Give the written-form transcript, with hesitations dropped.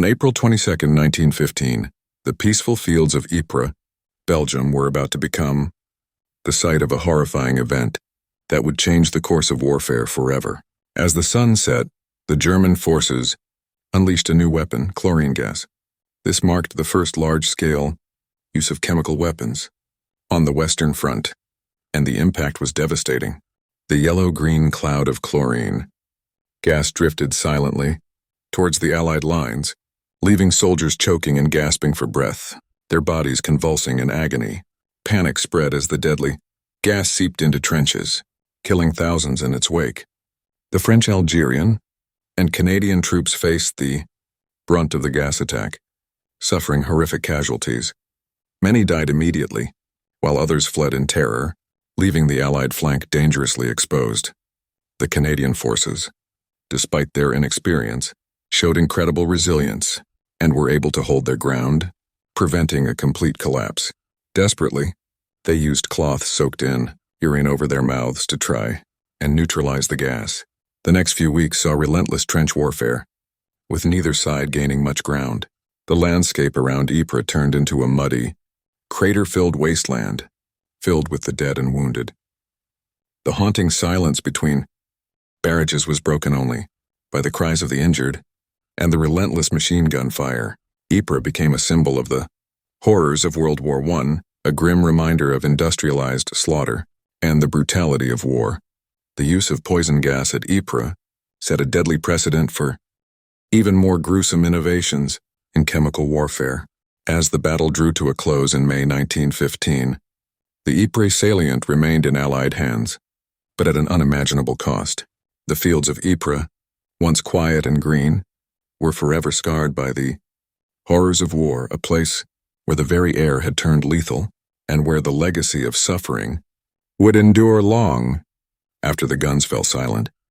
On April 22, 1915, the peaceful fields of Ypres, Belgium, were about to become the site of a horrifying event that would change the course of warfare forever. As the sun set, the German forces unleashed a new weapon, chlorine gas. This marked the first large-scale use of chemical weapons on the Western Front, and the impact was devastating. The yellow-green cloud of chlorine gas drifted silently towards the Allied lines, leaving soldiers choking and gasping for breath, their bodies convulsing in agony. Panic spread as the deadly gas seeped into trenches, killing thousands in its wake. The French, Algerian, and Canadian troops faced the brunt of the gas attack, suffering horrific casualties. Many died immediately, while others fled in terror, leaving the Allied flank dangerously exposed. The Canadian forces, despite their inexperience, showed incredible resilience and were able to hold their ground, preventing a complete collapse. Desperately, they used cloth soaked in urine over their mouths to try and neutralize the gas. The next few weeks saw relentless trench warfare, with neither side gaining much ground. The landscape around Ypres turned into a muddy, crater-filled wasteland, filled with the dead and wounded. The haunting silence between barrages was broken only by the cries of the injured and the relentless machine gun fire. Ypres became a symbol of the horrors of World War I, a grim reminder of industrialized slaughter and the brutality of war. The use of poison gas at Ypres set a deadly precedent for even more gruesome innovations in chemical warfare. As the battle drew to a close in May 1915, the Ypres salient remained in Allied hands, but at an unimaginable cost. The fields of Ypres, once quiet and green, were forever scarred by the horrors of war, a place where the very air had turned lethal and where the legacy of suffering would endure long after the guns fell silent.